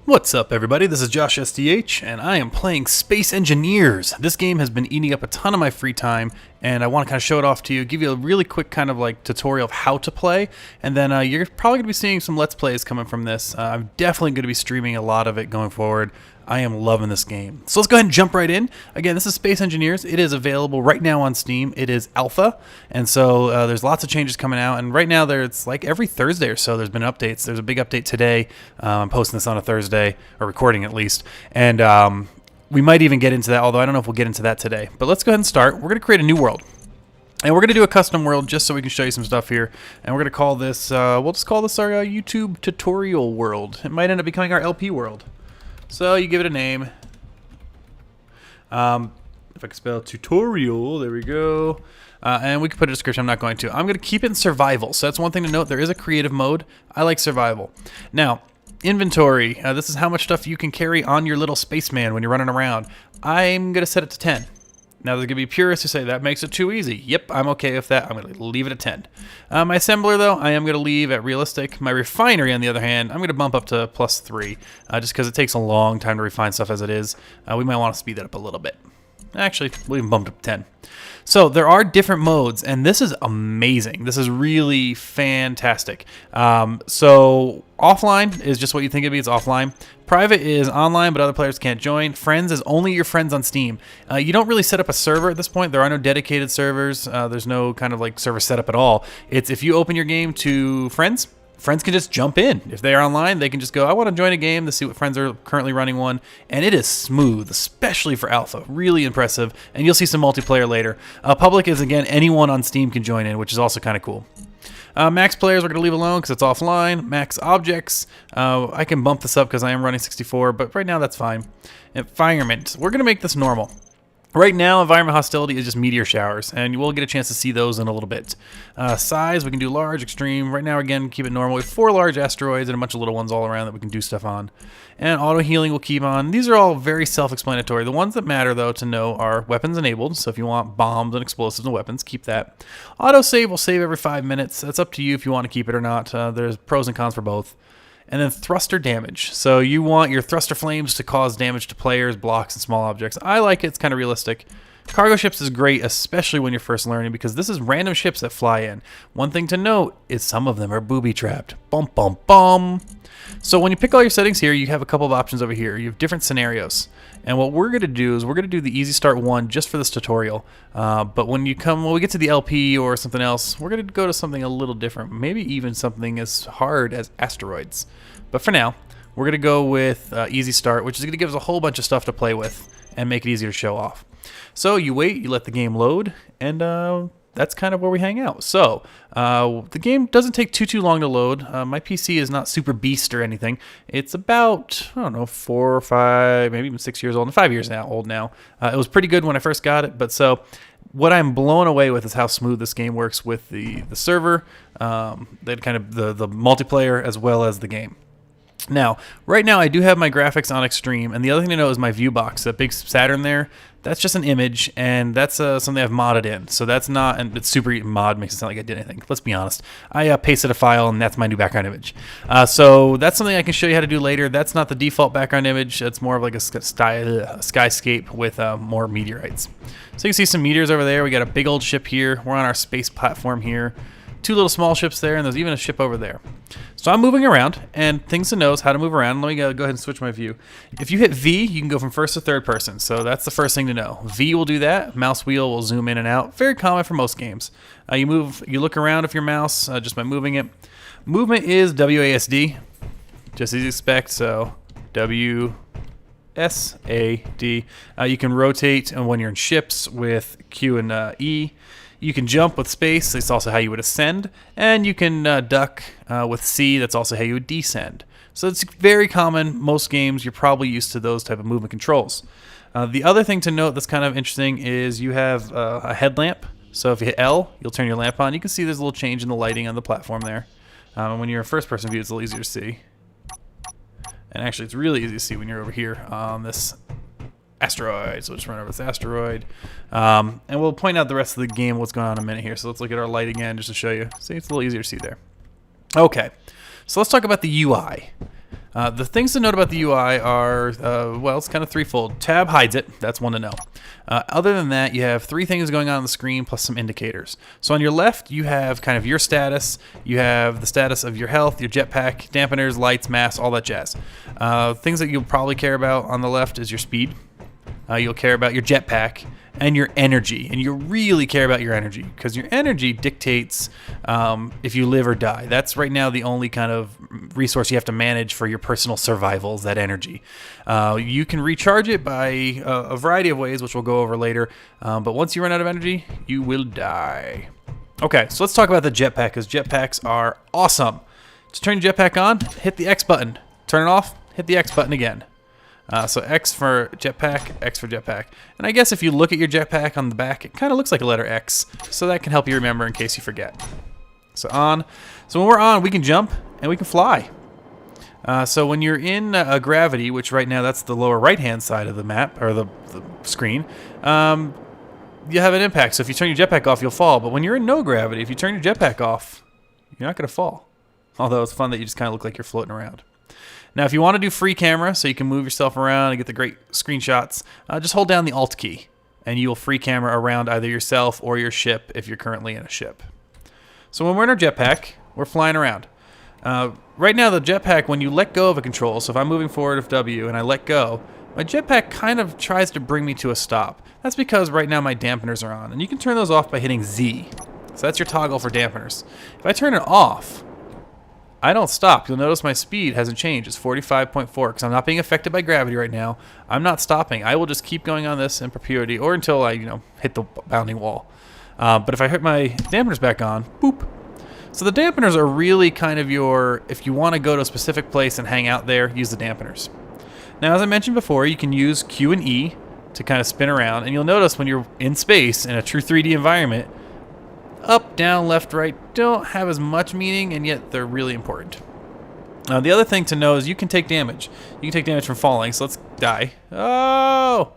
What's up, everybody? This is Josh SDH, and I am playing Space Engineers. This game has been eating up a ton of my free time, and I want to kind of show it off to you, give you a really quick kind of like tutorial of how to play, and then you're probably going to be seeing some Let's Plays coming from this. I'm definitely going to be streaming a lot of it going forward. I am loving this game. So let's go ahead and jump right in. Again, this is Space Engineers. It is available right now on Steam. It is alpha, and so there's lots of changes coming out. And right now, it's like every Thursday or so, there's been updates. There's a big update today. I'm posting this on a Thursday, or recording at least. And we might even get into that, although I don't know if we'll get into that today. But let's go ahead and start. We're going to create a new world. And we're going to do a custom world just so we can show you some stuff here. And we're going to call this, we'll just call this our YouTube tutorial world. It might end up becoming our LP world. So you give it a name. If I can spell tutorial, there we go. And we can put a description. I'm not going to. I'm going to keep it in survival. So that's one thing to note. There is a creative mode. I like survival. Now, inventory. This is how much stuff you can carry on your little spaceman when you're running around. I'm going to set it to 10. Now, there's going to be purists who say that makes it too easy. Yep, I'm okay with that. I'm going to leave it at 10. My assembler, though, I am going to leave at realistic. My refinery, on the other hand, I'm going to bump up to +3, just because it takes a long time to refine stuff as it is. We might want to speed that up a little bit. Actually, we'll even bump it up to 10. So there are different modes, and this is amazing. This is really fantastic. So offline is just what you think it'd be. It's offline. Private is online, but other players can't join. Friends is only your friends on Steam. You don't really set up a server at this point. There are no dedicated servers. There's no kind of like server setup at all. It's if you open your game to friends, friends can just jump in. If they are online, they can just go, I want to join a game to see what friends are currently running one. And it is smooth, especially for alpha. Really impressive. And you'll see some multiplayer later. Public is, again, anyone on Steam can join in, which is also kind of cool. Max players we're going to leave alone because it's offline. Max objects, I can bump this up because I am running 64, but right now that's fine. Environment, we're going to make this normal. Right now, environment hostility is just meteor showers, and you will get a chance to see those in a little bit. Size, we can do large, extreme. Right now, again, keep it normal. We have 4 large asteroids and a bunch of little ones all around that we can do stuff on. And auto healing will keep on. These are all very self-explanatory. The ones that matter, though, to know are weapons enabled. So if you want bombs and explosives and weapons, keep that. Auto save will save every 5 minutes. That's up to you if you want to keep it or not. There's pros and cons for both. And then thruster damage. So you want your thruster flames to cause damage to players, blocks, and small objects. I like it. It's kind of realistic. Cargo ships is great, especially when you're first learning, because this is random ships that fly in. One thing to note is some of them are booby-trapped. Bum, bum, bum. So when you pick all your settings here, you have a couple of options over here. You have different scenarios. And what we're going to do is we're going to do the Easy Start 1 just for this tutorial. But when we get to the LP or something else, we're going to go to something a little different. Maybe even something as hard as asteroids. But for now, we're going to go with Easy Start, which is going to give us a whole bunch of stuff to play with and make it easier to show off. So you wait, you let the game load, and that's kind of where we hang out. So the game doesn't take too long to load. My PC is not super beast or anything. It's about, I don't know, 4 or 5, maybe even 6 years old, and 5 years old now. It was pretty good when I first got it, but so what I'm blown away with is how smooth this game works with the server, the kind of the multiplayer as well as the game. Now, right now I do have my graphics on extreme, and the other thing to know is my view box, that big Saturn there, that's just an image, and that's something I've modded in. So that's not, and it's super mod, makes it sound like I did anything. Let's be honest. I pasted a file, and that's my new background image. So that's something I can show you how to do later. That's not the default background image. It's more of like a skyscape with more meteorites. So you can see some meteors over there. We got a big old ship here. We're on our space platform here. 2 little small ships there, and there's even a ship over there. So I'm moving around, and things to know is how to move around. Let me go ahead and switch my view. If you hit V, you can go from first to third person, so that's the first thing to know. V will do that. Mouse wheel will zoom in and out. Very common for most games. You look around with your mouse just by moving it. Movement is WASD, just as you expect, so WSAD. You can rotate when you're in ships with Q and E. You can jump with space, that's also how you would ascend, and you can duck with C, that's also how you would descend. So it's very common, most games, you're probably used to those type of movement controls. The other thing to note that's kind of interesting is you have a headlamp, so if you hit L, you'll turn your lamp on. You can see there's a little change in the lighting on the platform there. And when you're in first person view, it's a little easier to see. And actually, it's really easy to see when you're over here on this asteroid. So we'll just run over this asteroid. And we'll point out the rest of the game, what's going on in a minute here. So let's look at our light again just to show you. See, it's a little easier to see there. Okay, so let's talk about the UI. The things to note about the UI are, well, it's kind of threefold. Tab hides it. That's one to know. Other than that, you have three things going on the screen plus some indicators. So on your left, you have kind of your status. You have the status of your health, your jetpack, dampeners, lights, masks, all that jazz. Things that you'll probably care about on the left is your speed. You'll care about your jetpack and your energy, and you really care about your energy because your energy dictates if you live or die. That's right now the only kind of resource you have to manage for your personal survival is that energy. You can recharge it by a variety of ways, which we'll go over later, but once you run out of energy, you will die. Okay, so let's talk about the jetpack, because jetpacks are awesome. To turn your jetpack on, hit the X button. Turn it off, hit the X button again. So X for jetpack, X for jetpack. And I guess if you look at your jetpack on the back, it kind of looks like a letter X. So that can help you remember in case you forget. So on. So when we're on, we can jump and we can fly. So when you're in gravity, which right now that's the lower right-hand side of the map, or the screen, you have an impact. So if you turn your jetpack off, you'll fall. But when you're in no gravity, if you turn your jetpack off, you're not going to fall. Although it's fun that you just kind of look like you're floating around. Now, if you want to do free camera, so you can move yourself around and get the great screenshots, just hold down the Alt key, and you will free camera around either yourself or your ship if you're currently in a ship. So when we're in our jetpack, we're flying around. Right now, the jetpack, when you let go of a control, so if I'm moving forward with W and I let go, my jetpack kind of tries to bring me to a stop. That's because right now my dampeners are on, and you can turn those off by hitting Z. So that's your toggle for dampeners. If I turn it off, I don't stop. You'll notice my speed hasn't changed. It's 45.4 because I'm not being affected by gravity right now. I'm not stopping. I will just keep going on this in perpetuity or until I, hit the bounding wall. But if I hit my dampeners back on, boop. So the dampeners are really kind of your, if you want to go to a specific place and hang out there, use the dampeners. Now, as I mentioned before, you can use Q and E to kind of spin around. And you'll notice when you're in space in a true 3D environment, up, down, left, right don't have as much meaning, and yet they're really important. The other thing to know is you can take damage. You can take damage from falling, so let's die. Oh!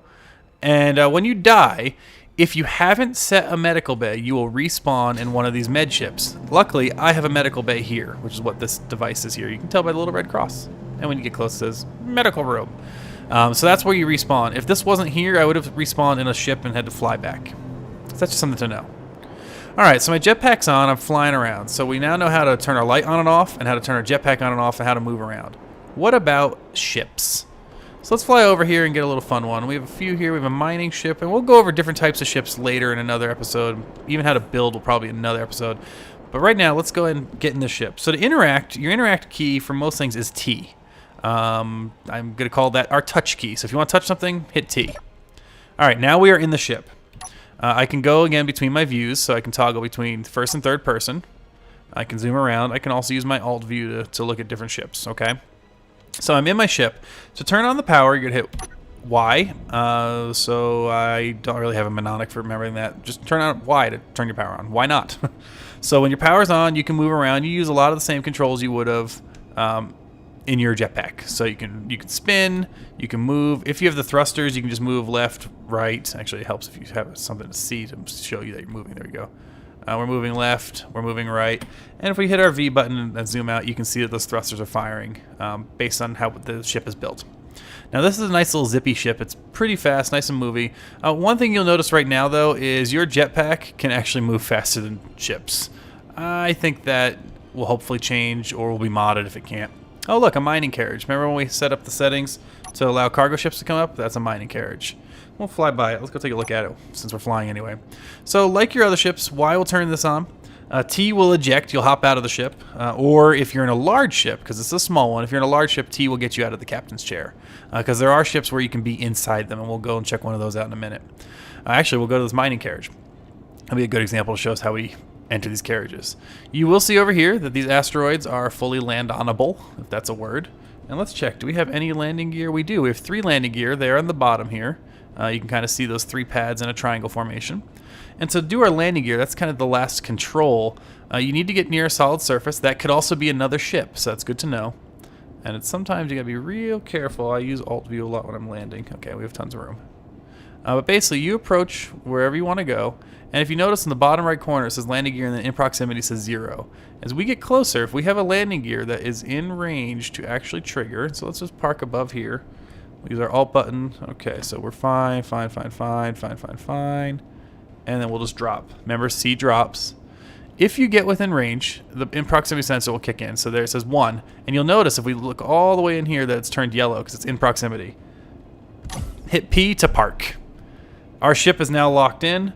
And when you die, if you haven't set a medical bay, you will respawn in one of these med ships. Luckily, I have a medical bay here, which is what this device is here. You can tell by the little red cross. And when you get close, it says medical room. So that's where you respawn. If this wasn't here, I would have respawned in a ship and had to fly back. So that's just something to know. Alright, so my jetpack's on, I'm flying around. So we now know how to turn our light on and off, and how to turn our jetpack on and off, and how to move around. What about ships? So let's fly over here and get a little fun one. We have a few here. We have a mining ship, and we'll go over different types of ships later in another episode. Even how to build will probably be another episode. But right now, let's go ahead and get in the ship. So to interact, your interact key for most things is T. I'm going to call that our touch key. So if you want to touch something, hit T. Alright, now we are in the ship. I can go again between my views, so I can toggle between first and third person. I can zoom around. I can also use my alt view to look at different ships, okay? So I'm in my ship. To turn on the power, you're going to hit Y. So I don't really have a mnemonic for remembering that. Just turn on Y to turn your power on. Why not? So when your power's on, you can move around. You use a lot of the same controls you would have in your jetpack. So you can spin, you can move. If you have the thrusters, you can just move left, right. Actually, it helps if you have something to see to show you that you're moving. There we go. We're moving left, we're moving right. And if we hit our V button and zoom out, you can see that those thrusters are firing based on how the ship is built. Now this is a nice little zippy ship. It's pretty fast, nice and movie. One thing you'll notice right now though is your jetpack can actually move faster than ships. I think that will hopefully change or will be modded if it can't. Oh look, a mining carriage. Remember when we set up the settings to allow cargo ships to come up? That's a mining carriage. We'll fly by it. Let's go take a look at it since we're flying anyway. So like your other ships, Y will turn this on. T will eject. You'll hop out of the ship. Or if you're in a large ship, because it's a small one, if you're in a large ship, T will get you out of the captain's chair. Because there are ships where you can be inside them, and we'll go and check one of those out in a minute. Actually, we'll go to this mining carriage. That'll be a good example to show us how we enter these carriages. You will see over here that these asteroids are fully land-onable, if that's a word. And let's check. Do we have any landing gear? We do. We have 3 landing gear. They're on the bottom here. You can kind of see those 3 pads in a triangle formation. And to do our landing gear, that's kind of the last control. You need to get near a solid surface. That could also be another ship, so that's good to know. And it's sometimes you gotta be real careful. I use Alt View a lot when I'm landing. Okay, we have tons of room. But basically, you approach wherever you want to go, and if you notice in the bottom right corner it says landing gear, and then in proximity says 0. As we get closer, if we have a landing gear that is in range to actually trigger, so let's just park above here. We'll use our Alt button. Okay, so we're fine, fine, fine, fine, fine, fine, fine. And then we'll just drop. Remember, C drops. If you get within range, the in proximity sensor will kick in. So there it says 1. And you'll notice if we look all the way in here that it's turned yellow because it's in proximity. Hit P to park. Our ship is now locked in.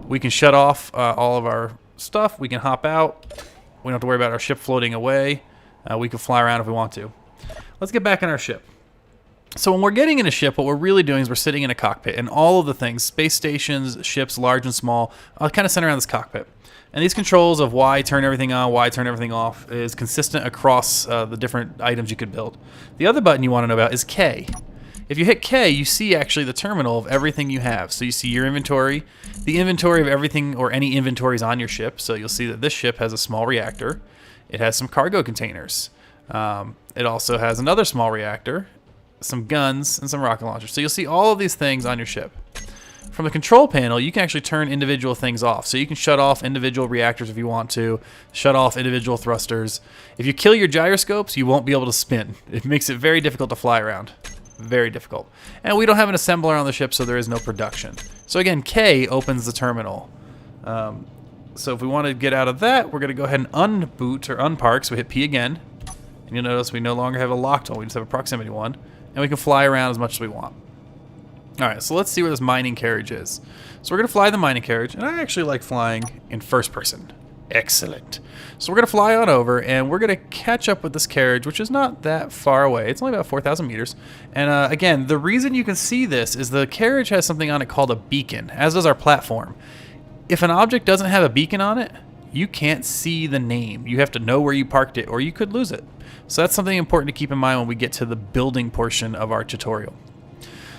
We can shut off all of our stuff. We can hop out. We don't have to worry about our ship floating away. We can fly around if we want to. Let's get back in our ship. So when we're getting in a ship, what we're really doing is we're sitting in a cockpit, and all of the things, space stations, ships, large and small, kind of center around this cockpit. And these controls of why turn everything on, why turn everything off is consistent across the different items you could build. The other button you want to know about is K. If you hit K, you see actually the terminal of everything you have. So you see your inventory, the inventory of everything or any inventories on your ship. So you'll see that this ship has a small reactor. It has some cargo containers. It also has another small reactor, some guns, and some rocket launchers. So you'll see all of these things on your ship. From the control panel, you can actually turn individual things off. So you can shut off individual reactors if you want to, shut off individual thrusters. If you kill your gyroscopes, you won't be able to spin. It makes it very difficult to fly around. Very difficult. And we don't have an assembler on the ship, so there is no production. So again, K opens the terminal. So if we want to get out of that, we're going to go ahead and unboot or unpark. So we hit P again. And you'll notice we no longer have a locked one. We just have a proximity one. And we can fly around as much as we want. All right, so let's see where this mining carriage is. So we're going to fly the mining carriage, and I actually like flying in first person. Excellent. So we're going to fly on over, and we're going to catch up with this carriage, which is not that far away. It's only about 4,000 meters. And again, the reason you can see this is the carriage has something on it called a beacon, as does our platform. If an object doesn't have a beacon on it, you can't see the name. You have to know where you parked it, or you could lose it. So that's something important to keep in mind when we get to the building portion of our tutorial.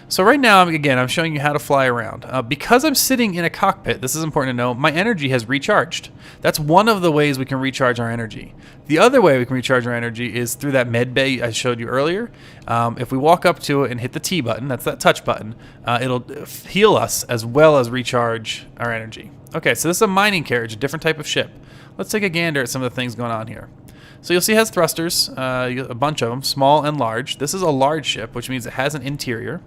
So right now, again, I'm showing you how to fly around. Because I'm sitting in a cockpit, this is important to know, my energy has recharged. That's one of the ways we can recharge our energy. The other way we can recharge our energy is through that med bay I showed you earlier. If we walk up to it and hit the T button, that's that touch button, it'll heal us as well as recharge our energy. Okay, so this is a mining carriage, a different type of ship. Let's take a gander at some of the things going on here. So you'll see it has thrusters, a bunch of them, small and large. This is a large ship, which means it has an interior.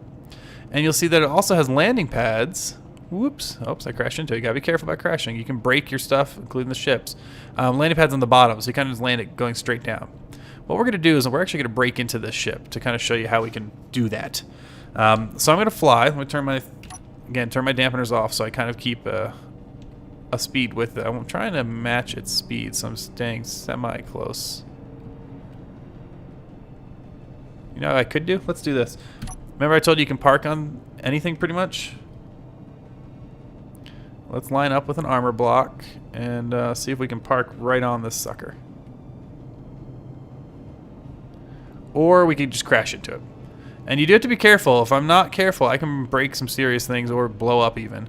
And you'll see that it also has landing pads. Whoops. Oops, I crashed into it. You gotta be careful about crashing. You can break your stuff, including the ships. Landing pads on the bottom, so you kind of just land it going straight down. What we're gonna do is we're actually gonna break into this ship to kind of show you how we can do that. So I'm gonna fly. Let me turn my dampeners off so I kind of keep a speed with it. I'm trying to match its speed, so I'm staying semi-close. You know what I could do? Let's do this. Remember I told you can park on anything pretty much? Let's line up with an armor block and see if we can park right on this sucker. Or we could just crash into it. And you do have to be careful. If I'm not careful, I can break some serious things or blow up even.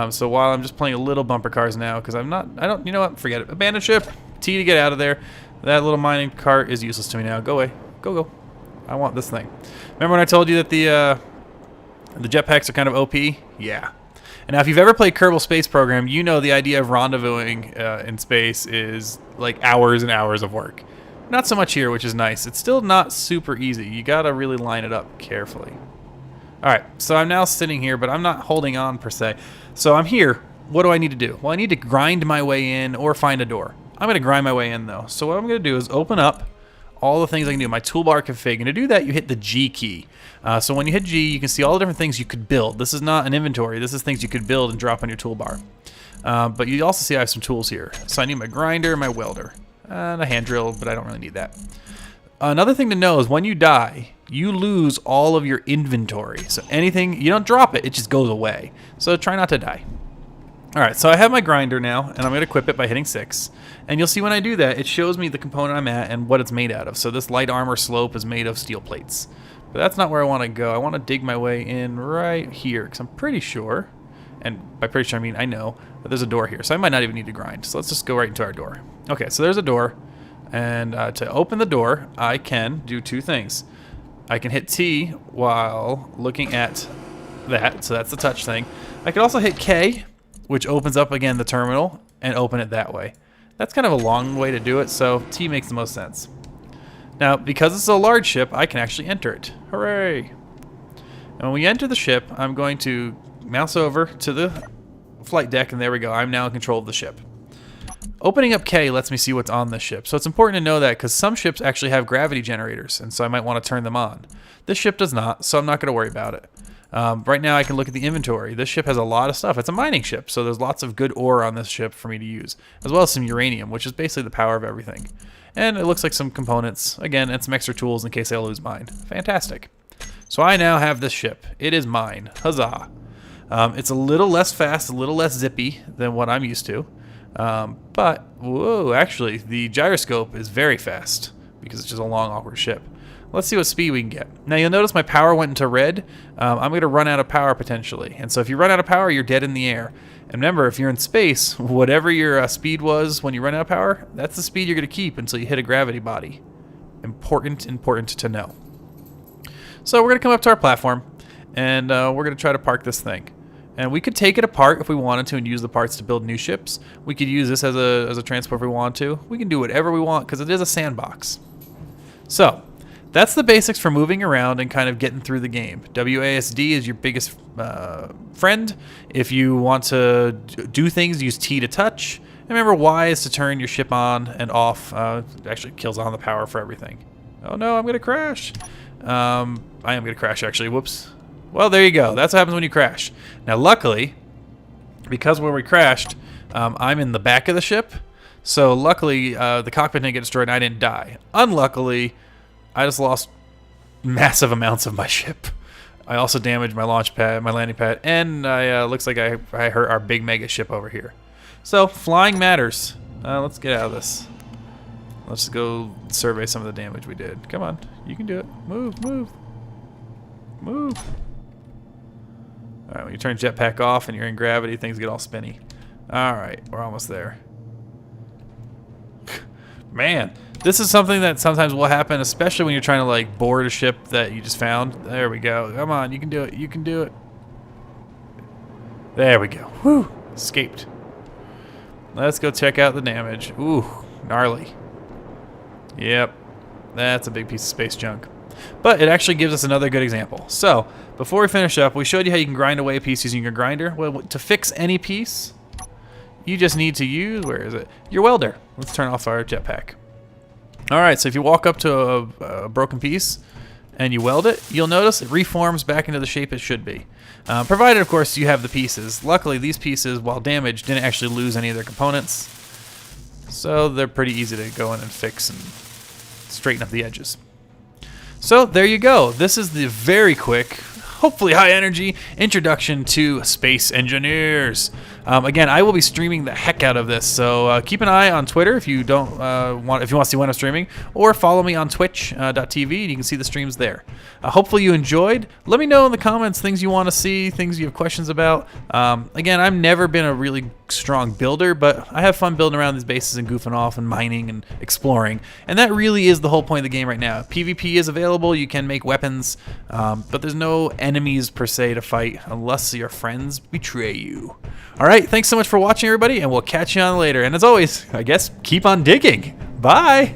So while I'm just playing a little bumper cars now, because you know what, forget it. Abandon ship, T to get out of there. That little mining cart is useless to me now. Go away, go. I want this thing. Remember when I told you that the jetpacks are kind of OP? Yeah. And now if you've ever played Kerbal Space Program, you know the idea of rendezvousing in space is like hours and hours of work. Not so much here, which is nice. It's still not super easy. You gotta really line it up carefully. Alright, so I'm now sitting here, but I'm not holding on per se. So I'm here. What do I need to do? Well, I need to grind my way in or find a door. I'm gonna grind my way in though. So what I'm gonna do is open up all the things I can do, my toolbar config. And to do that, you hit the G key. So when you hit G, you can see all the different things you could build. This is not an inventory. This is things you could build and drop on your toolbar. But you also see I have some tools here. So I need my grinder, my welder, and a hand drill, but I don't really need that. Another thing to know is when you die, you lose all of your inventory. So anything, you don't drop it, it just goes away. So try not to die. Alright, so I have my grinder now, and I'm going to equip it by hitting 6. And you'll see when I do that, it shows me the component I'm at and what it's made out of. So this light armor slope is made of steel plates. But that's not where I want to go. I want to dig my way in right here, because I'm pretty sure, and by pretty sure I mean I know, that there's a door here. So I might not even need to grind. So let's just go right into our door. Okay, so there's a door. And to open the door, I can do two things. I can hit T while looking at that, so that's the touch thing. I could also hit K, which opens up again the terminal, and open it that way. That's kind of a long way to do it, so T makes the most sense. Now, because it's a large ship, I can actually enter it. Hooray! And when we enter the ship, I'm going to mouse over to the flight deck, and there we go. I'm now in control of the ship. Opening up K lets me see what's on the ship, so it's important to know that because some ships actually have gravity generators, and so I might want to turn them on. This ship does not, so I'm not going to worry about it. Right now I can look at the inventory. This ship has a lot of stuff. It's a mining ship, so there's lots of good ore on this ship for me to use, as well as some uranium, which is basically the power of everything. And it looks like some components, again, and some extra tools in case I lose mine. Fantastic. So I now have this ship. It is mine. Huzzah. It's a little less fast, a little less zippy than what I'm used to. But, whoa, actually, the gyroscope is very fast because it's just a long, awkward ship. Let's see what speed we can get. Now, you'll notice my power went into red. I'm going to run out of power potentially. And so if you run out of power, you're dead in the air. And remember, if you're in space, whatever your speed was when you run out of power, that's the speed you're going to keep until you hit a gravity body. Important to know. So we're going to come up to our platform, and we're going to try to park this thing. And we could take it apart if we wanted to and use the parts to build new ships. We could use this as a transport if we want to. We can do whatever we want because it is a sandbox. So that's the basics for moving around and kind of getting through the game. WASD is your biggest friend. If you want to do things, use T to touch. And remember, Y is to turn your ship on and off. It actually kills on the power for everything. Oh no, I'm going to crash. I am going to crash actually. Whoops. Well, there you go. That's what happens when you crash. Now, luckily, because where we crashed, I'm in the back of the ship. So luckily, the cockpit didn't get destroyed and I didn't die. Unluckily, I just lost massive amounts of my ship. I also damaged my launch pad, my landing pad, and looks like I hurt our big mega ship over here. So flying matters. Let's get out of this. Let's go survey some of the damage we did. Come on, you can do it. Move, move, move. All right, when you turn jetpack off and you're in gravity, things get all spinny. All right, we're almost there. Man, this is something that sometimes will happen, especially when you're trying to like board a ship that you just found. There we go. Come on, you can do it. You can do it. There we go. Whew, escaped. Let's go check out the damage. Ooh, gnarly. Yep, that's a big piece of space junk. But it actually gives us another good example. So, before we finish up, we showed you how you can grind away a piece using your grinder. Well, to fix any piece, you just need to use, where is it? Your welder. Let's turn off our jetpack. Alright, so if you walk up to a broken piece and you weld it, you'll notice it reforms back into the shape it should be. Provided, of course, you have the pieces. Luckily, these pieces, while damaged, didn't actually lose any of their components. So they're pretty easy to go in and fix and straighten up the edges. So there you go. This is the very quick, hopefully high energy introduction to Space Engineers. Again, I will be streaming the heck out of this, so keep an eye on Twitter if you want to see when I'm streaming, or follow me on Twitch.tv and you can see the streams there. Hopefully you enjoyed. Let me know in the comments things you want to see, things you have questions about. Again, I've never been a really strong builder, but I have fun building around these bases and goofing off and mining and exploring, and that really is the whole point of the game right now. PvP is available. You can make weapons, but there's no enemies per se to fight unless your friends betray you. Alright, thanks so much for watching, everybody, and we'll catch you on later. And as always, I guess, keep on digging. Bye!